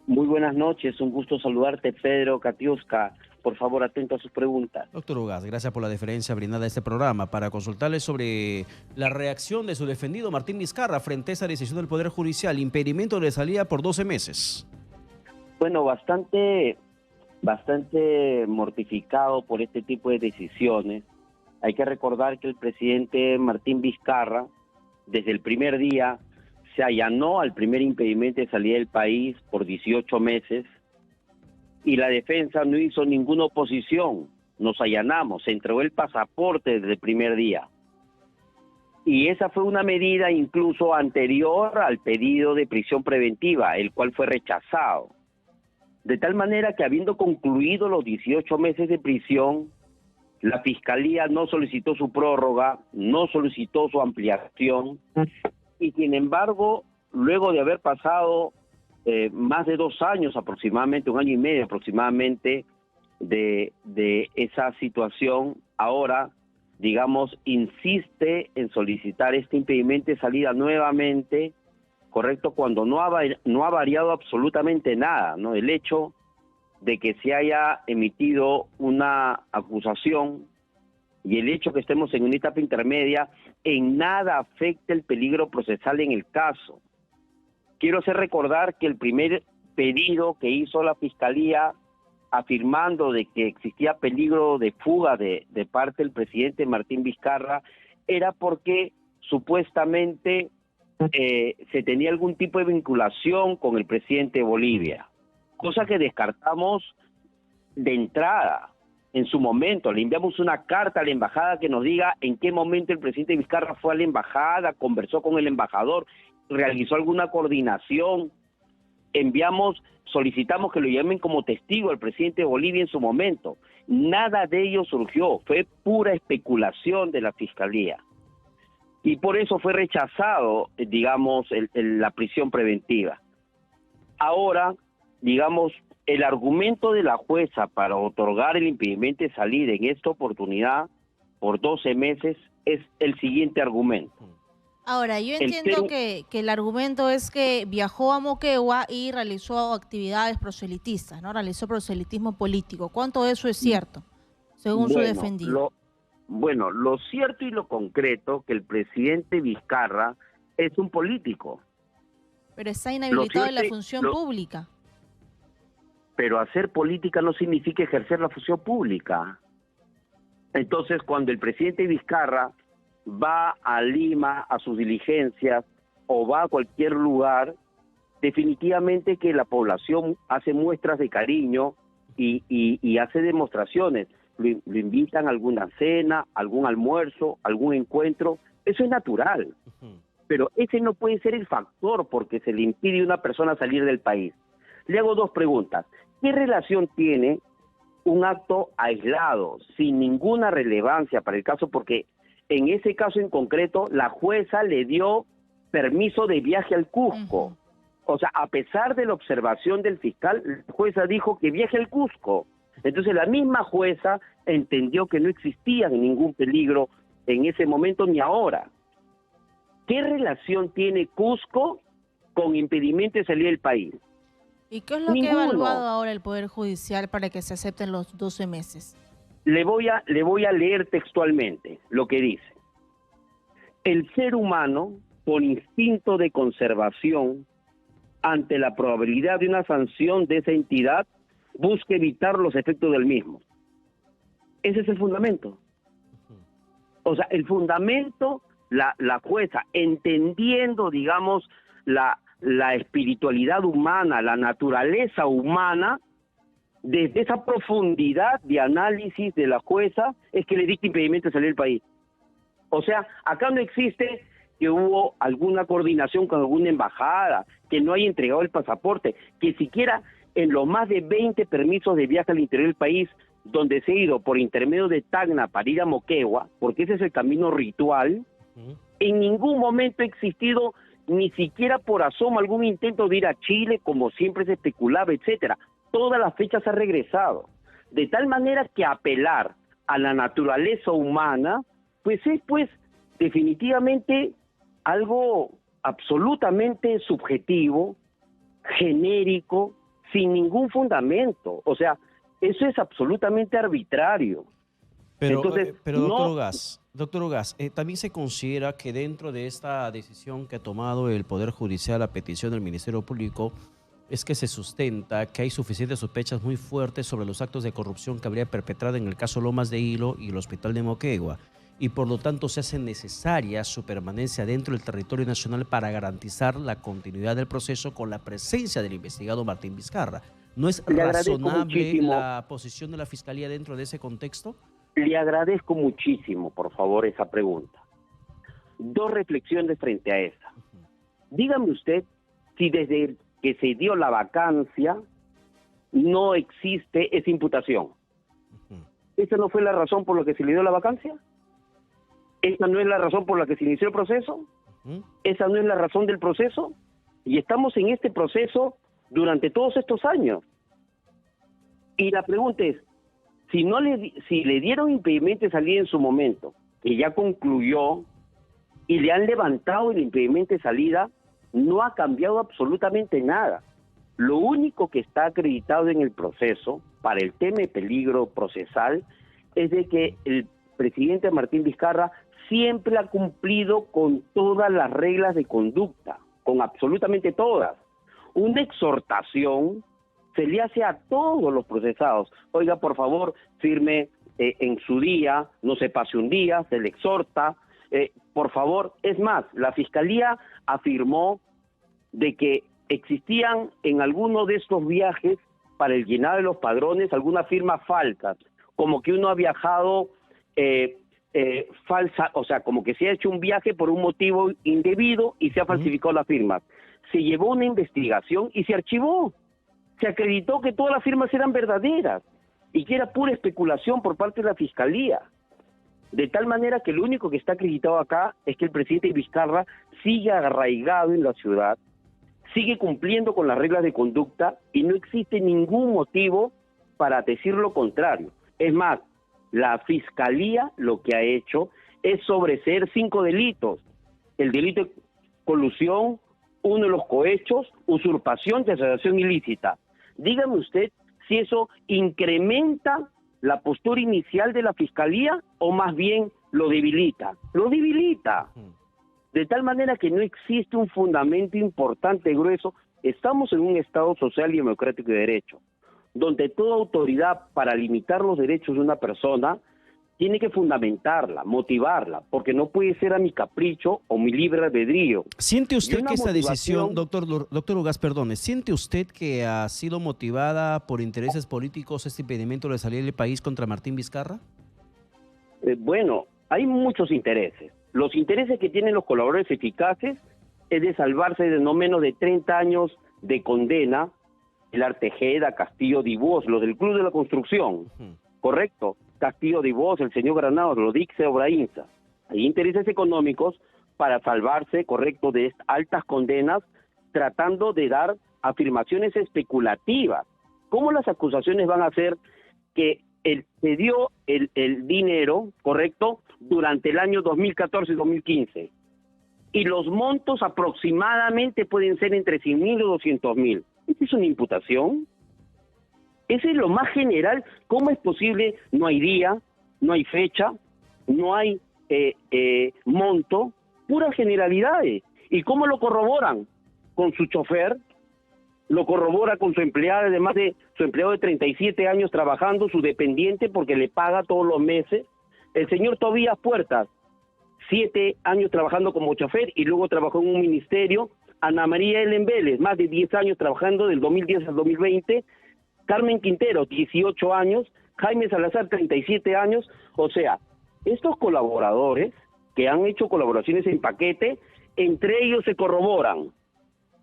Muy buenas noches, un gusto saludarte, Pedro Katiuska. Por favor, atento a sus preguntas. Doctor Ugas, gracias por la deferencia brindada a este programa para consultarle sobre la reacción de su defendido Martín Vizcarra frente a esa decisión del Poder Judicial, impedimento de salida por 12 meses. Bueno, bastante mortificado por este tipo de decisiones. Hay que recordar que el presidente Martín Vizcarra, desde el primer día, se allanó al primer impedimento de salida del país por 18 meses y la defensa no hizo ninguna oposición. Nos allanamos, se entregó el pasaporte desde el primer día. Y esa fue una medida incluso anterior al pedido de prisión preventiva, el cual fue rechazado. De tal manera que habiendo concluido los 18 meses de prisión, la Fiscalía no solicitó su prórroga, no solicitó su ampliación, y sin embargo, luego de haber pasado más de 2 años aproximadamente, 1 año y medio aproximadamente de esa situación, ahora, digamos, insiste en solicitar este impedimento de salida nuevamente, correcto, cuando no ha variado absolutamente nada, ¿no? El hecho de que se haya emitido una acusación y el hecho que estemos en una etapa intermedia en nada afecta el peligro procesal en el caso. Quiero hacer recordar que el primer pedido que hizo la Fiscalía afirmando de que existía peligro de fuga de parte del presidente Martín Vizcarra era porque supuestamente se tenía algún tipo de vinculación con el presidente de Bolivia, cosa que descartamos de entrada. En su momento le enviamos una carta a la embajada que nos diga en qué momento el presidente Vizcarra fue a la embajada, conversó con el embajador, realizó alguna coordinación. Solicitamos que lo llamen como testigo al presidente de Bolivia en su momento. Nada de ello surgió, fue pura especulación de la Fiscalía. Y por eso fue rechazado, digamos, la prisión preventiva. Ahora, digamos, el argumento de la jueza para otorgar el impedimento de salida en esta oportunidad por 12 meses es el siguiente argumento. Ahora, yo entiendo que el argumento es que viajó a Moquegua y realizó actividades proselitistas, ¿no? Realizó proselitismo político. ¿Cuánto de eso es cierto, según su defendido? Lo cierto y lo concreto que el presidente Vizcarra es un político. Pero está inhabilitado en la función pública. Pero hacer política no significa ejercer la función pública. Entonces, cuando el presidente Vizcarra va a Lima a sus diligencias o va a cualquier lugar, definitivamente que la población hace muestras de cariño y hace demostraciones. Lo invitan a alguna cena, algún almuerzo, algún encuentro. Eso es natural. Pero ese no puede ser el factor porque se le impide a una persona salir del país. Le hago 2 preguntas. ¿Qué relación tiene un acto aislado, sin ninguna relevancia para el caso? Porque en ese caso en concreto, la jueza le dio permiso de viaje al Cusco. O sea, a pesar de la observación del fiscal, la jueza dijo que viaje al Cusco. Entonces la misma jueza entendió que no existía ningún peligro en ese momento ni ahora. ¿Qué relación tiene Cusco con impedimento de salir del país? ¿Y qué es lo que ha evaluado ahora el Poder Judicial para que se acepten los 12 meses? Le voy a leer textualmente lo que dice. El ser humano, por instinto de conservación, ante la probabilidad de una sanción de esa entidad, busca evitar los efectos del mismo. Ese es el fundamento. O sea, el fundamento, la jueza, entendiendo, digamos, la espiritualidad humana, la naturaleza humana, desde esa profundidad de análisis de la jueza, es que le dicta impedimento de salir del país. O sea, acá no existe que hubo alguna coordinación con alguna embajada, que no haya entregado el pasaporte, que siquiera en los más de 20 permisos de viaje al interior del país, donde se ha ido por intermedio de Tacna para ir a Moquegua, porque ese es el camino ritual, en ningún momento ha existido ni siquiera por asomo algún intento de ir a Chile, como siempre se especulaba, etcétera. Todas las fechas ha regresado. De tal manera que apelar a la naturaleza humana, pues es definitivamente algo absolutamente subjetivo, genérico, sin ningún fundamento. O sea, eso es absolutamente arbitrario. Pero, Entonces, doctor Ugas, también se considera que dentro de esta decisión que ha tomado el Poder Judicial a petición del Ministerio Público, es que se sustenta que hay suficientes sospechas muy fuertes sobre los actos de corrupción que habría perpetrado en el caso Lomas de Hilo y el Hospital de Moquegua, y por lo tanto se hace necesaria su permanencia dentro del territorio nacional para garantizar la continuidad del proceso con la presencia del investigado Martín Vizcarra. ¿No es razonable la posición de la Fiscalía dentro de ese contexto? Le agradezco muchísimo, por favor, esa pregunta. Dos reflexiones frente a esa. Dígame usted si desde que se dio la vacancia no existe esa imputación. ¿Esa no fue la razón por la que se le dio la vacancia? ¿Esa no es la razón por la que se inició el proceso? ¿Esa no es la razón del proceso? Y estamos en este proceso durante todos estos años. Y la pregunta es, si le dieron impedimento de salida en su momento, que ya concluyó, y le han levantado el impedimento de salida, no ha cambiado absolutamente nada. Lo único que está acreditado en el proceso, para el tema de peligro procesal, es de que el presidente Martín Vizcarra siempre ha cumplido con todas las reglas de conducta, con absolutamente todas. Una exhortación se le hace a todos los procesados. Oiga, por favor, firme en su día, no se pase un día, se le exhorta. Por favor, es más, la Fiscalía afirmó de que existían en alguno de estos viajes para el llenado de los padrones algunas firmas falsas, como que uno ha viajado falsa, o sea, como que se ha hecho un viaje por un motivo indebido y se ha falsificado las firmas. Se llevó una investigación y se archivó. Se acreditó que todas las firmas eran verdaderas y que era pura especulación por parte de la Fiscalía. De tal manera que lo único que está acreditado acá es que el presidente Vizcarra sigue arraigado en la ciudad, sigue cumpliendo con las reglas de conducta y no existe ningún motivo para decir lo contrario. Es más, la Fiscalía lo que ha hecho es sobreseer 5 delitos. El delito de colusión, uno de los cohechos, usurpación y asociación ilícita. Dígame usted si eso incrementa la postura inicial de la Fiscalía o más bien lo debilita. Lo debilita. De tal manera que no existe un fundamento importante, grueso. Estamos en un Estado social y democrático de derecho, donde toda autoridad para limitar los derechos de una persona tiene que fundamentarla, motivarla, porque no puede ser a mi capricho o mi libre albedrío. ¿Siente usted que esta decisión, doctor Ugas, perdone, siente usted que ha sido motivada por intereses políticos este impedimento de salir del país contra Martín Vizcarra? Bueno, hay muchos intereses. Los intereses que tienen los colaboradores eficaces es de salvarse de no menos de 30 años de condena, el Artejeda, Castillo Dibós, los del Club de la Construcción, ¿correcto? Castillo Dibós, el señor Granados, los Dixe Obrainza. Hay intereses económicos para salvarse, correcto, de altas condenas, tratando de dar afirmaciones especulativas. ¿Cómo las acusaciones van a ser que se dio el dinero, correcto, durante el año 2014 y 2015? Y los montos aproximadamente pueden ser entre 100.000 o 200.000. ¿Esa es una imputación? Ese es lo más general. ¿Cómo es posible? No hay día, no hay fecha, no hay monto, puras generalidades. ¿Y cómo lo corroboran? Con su chofer, lo corrobora con su empleado, además de su empleado de 37 años trabajando, su dependiente porque le paga todos los meses. El señor Tobías Puertas, 7 años trabajando como chofer y luego trabajó en un ministerio. Ana María Ellen Vélez, más de 10 años trabajando del 2010 al 2020. Carmen Quintero, 18 años. Jaime Salazar, 37 años. O sea, estos colaboradores que han hecho colaboraciones en paquete, entre ellos se corroboran.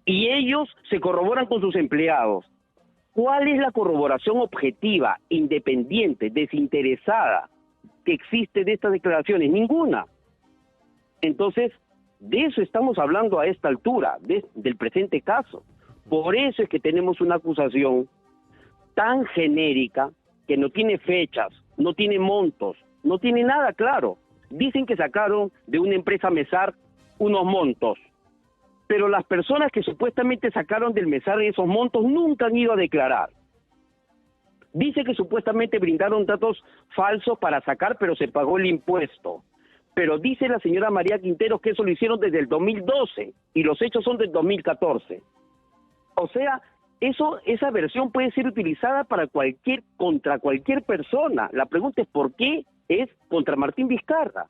Y ellos se corroboran con sus empleados. ¿Cuál es la corroboración objetiva, independiente, desinteresada que existe de estas declaraciones? Ninguna. Entonces, de eso estamos hablando a esta altura, del presente caso. Por eso es que tenemos una acusación tan genérica que no tiene fechas, no tiene montos, no tiene nada claro. Dicen que sacaron de una empresa Mesar unos montos, pero las personas que supuestamente sacaron del mesar esos montos nunca han ido a declarar. Dice que supuestamente brindaron datos falsos para sacar, pero se pagó el impuesto. Pero dice la señora María Quinteros que eso lo hicieron desde el 2012 y los hechos son del 2014. O sea, esa versión puede ser utilizada contra cualquier persona. La pregunta es por qué es contra Martín Vizcarra.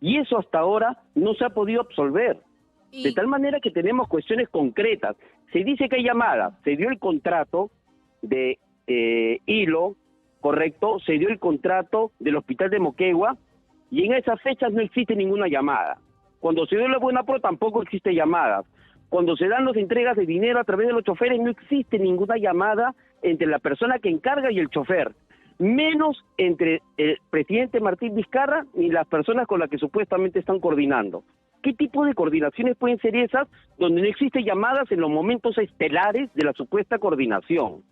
Y eso hasta ahora no se ha podido absolver. De tal manera que tenemos cuestiones concretas. Se dice que hay llamadas, se dio el contrato de Hilo, correcto, se dio el contrato del hospital de Moquegua, y en esas fechas no existe ninguna llamada. Cuando se dio la Buena Pro tampoco existe llamadas. Cuando se dan las entregas de dinero a través de los choferes no existe ninguna llamada entre la persona que encarga y el chofer, menos entre el presidente Martín Vizcarra y las personas con las que supuestamente están coordinando. ¿Qué tipo de coordinaciones pueden ser esas donde no existe llamadas en los momentos estelares de la supuesta coordinación?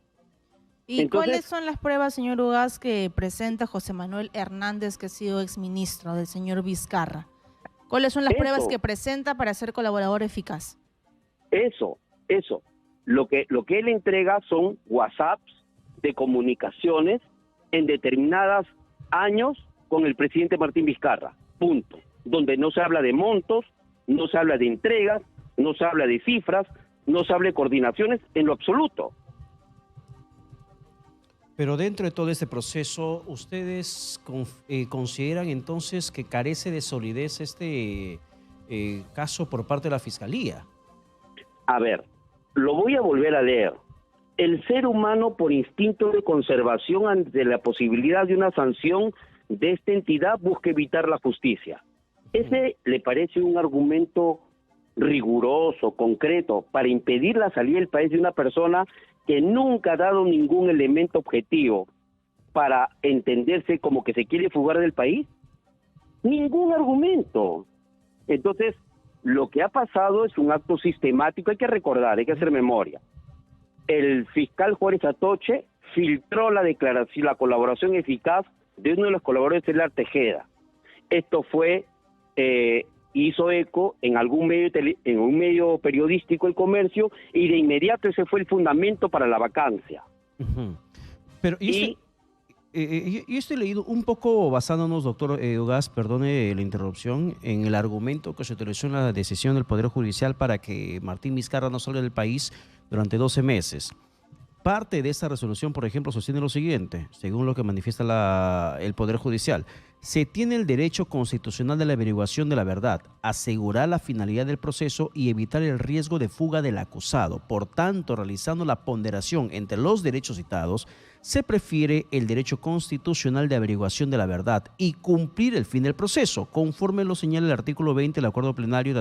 ¿Y cuáles son las pruebas, señor Ugaz, que presenta José Manuel Hernández, que ha sido exministro del señor Vizcarra? ¿Cuáles son las pruebas que presenta para ser colaborador eficaz? Eso. Lo que él entrega son WhatsApps de comunicaciones en determinados años con el presidente Martín Vizcarra, punto. Donde no se habla de montos, no se habla de entregas, no se habla de cifras, no se habla de coordinaciones en lo absoluto. Pero dentro de todo este proceso, ¿ustedes consideran entonces que carece de solidez este caso por parte de la Fiscalía? A ver, lo voy a volver a leer. El ser humano, por instinto de conservación ante la posibilidad de una sanción de esta entidad, busca evitar la justicia. ¿Ese le parece un argumento riguroso, concreto, para impedir la salida del país de una persona que nunca ha dado ningún elemento objetivo para entenderse como que se quiere fugar del país? Ningún argumento. Entonces, lo que ha pasado es un acto sistemático, hay que recordar, hay que hacer memoria. El fiscal Juárez Atoche filtró la declaración, la colaboración eficaz de uno de los colaboradores de Tejeda. Esto fue, hizo eco en algún medio, en un medio periodístico, El Comercio, y de inmediato ese fue el fundamento para la vacancia. Pero yo estoy leído un poco basándonos, doctor Ugaz, perdone la interrupción, en el argumento que se utilizó en la decisión del Poder Judicial para que Martín Vizcarra no salga del país durante 12 meses. Parte de esta resolución, por ejemplo, sostiene lo siguiente, según lo que manifiesta el Poder Judicial. Se tiene el derecho constitucional de la averiguación de la verdad, asegurar la finalidad del proceso y evitar el riesgo de fuga del acusado. Por tanto, realizando la ponderación entre los derechos citados, se prefiere el derecho constitucional de averiguación de la verdad y cumplir el fin del proceso, conforme lo señala el artículo 20 del acuerdo plenario,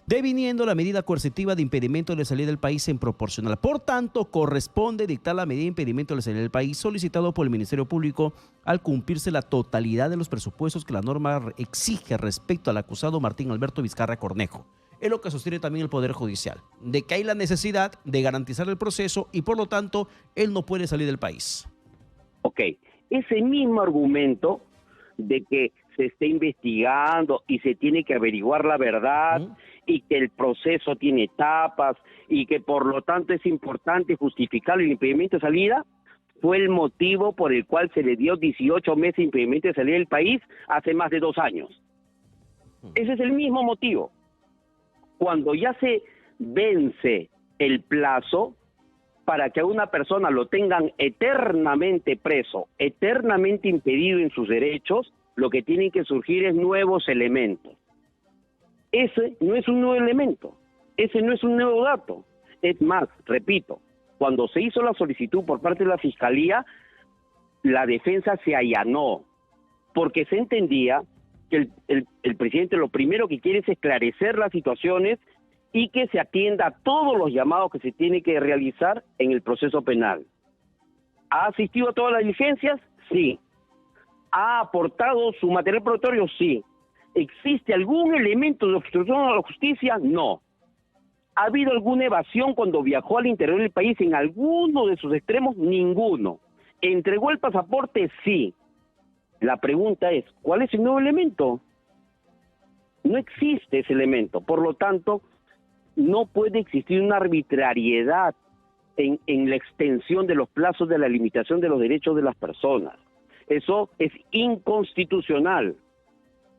deviniendo la medida coercitiva de impedimento de la salida del país en proporcional. Por tanto, corresponde dictar la medida de impedimento de la salida del país solicitado por el Ministerio Público al cumplirse la totalidad de los presupuestos que la norma exige respecto al acusado Martín Alberto Vizcarra Cornejo. Es lo que sostiene también el Poder Judicial, de que hay la necesidad de garantizar el proceso y por lo tanto él no puede salir del país. Ok, ese mismo argumento de que se esté investigando y se tiene que averiguar la verdad y que el proceso tiene etapas y que por lo tanto es importante justificar el impedimento de salida, fue el motivo por el cual se le dio 18 meses de impedimento de salida del país hace más de 2 años. Ese es el mismo motivo. Cuando ya se vence el plazo para que a una persona lo tengan eternamente preso, eternamente impedido en sus derechos, lo que tienen que surgir es nuevos elementos. Ese no es un nuevo elemento, ese no es un nuevo dato. Es más, repito, cuando se hizo la solicitud por parte de la Fiscalía, la defensa se allanó, porque se entendía que el presidente lo primero que quiere es esclarecer las situaciones y que se atienda a todos los llamados que se tiene que realizar en el proceso penal. ¿Ha asistido a todas las diligencias? Sí. ¿Ha aportado su material probatorio? Sí. ¿Existe algún elemento de obstrucción a la justicia? No. ¿Ha habido alguna evasión cuando viajó al interior del país en alguno de sus extremos? Ninguno. ¿Entregó el pasaporte? Sí. La pregunta es, ¿cuál es el nuevo elemento? No existe ese elemento. Por lo tanto, no puede existir una arbitrariedad en la extensión de los plazos de la limitación de los derechos de las personas. Eso es inconstitucional.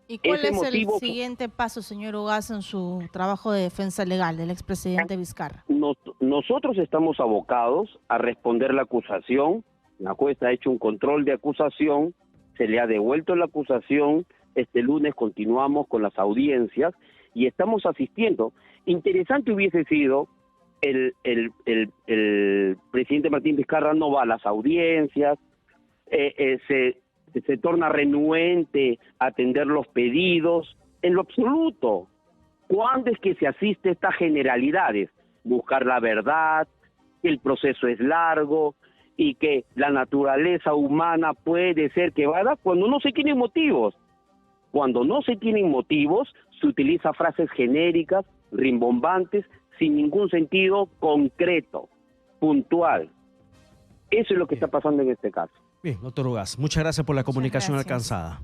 ¿Y cuál es el siguiente paso, señor Ugaz, en su trabajo de defensa legal del expresidente Vizcarra? Nosotros estamos abocados a responder la acusación. La jueza ha hecho un control de acusación, se le ha devuelto la acusación. Este lunes continuamos con las audiencias y estamos asistiendo. Interesante hubiese sido el presidente Martín Vizcarra no va a las audiencias, se torna renuente a atender los pedidos, en lo absoluto. ¿Cuándo es que se asiste a estas generalidades? Buscar la verdad, que el proceso es largo y que la naturaleza humana puede ser que vaya cuando no se tienen motivos. Cuando no se tienen motivos, se utiliza frases genéricas, rimbombantes, sin ningún sentido concreto, puntual. Eso es lo que está pasando en este caso. Bien, doctor Ugaz, muchas gracias por la comunicación alcanzada.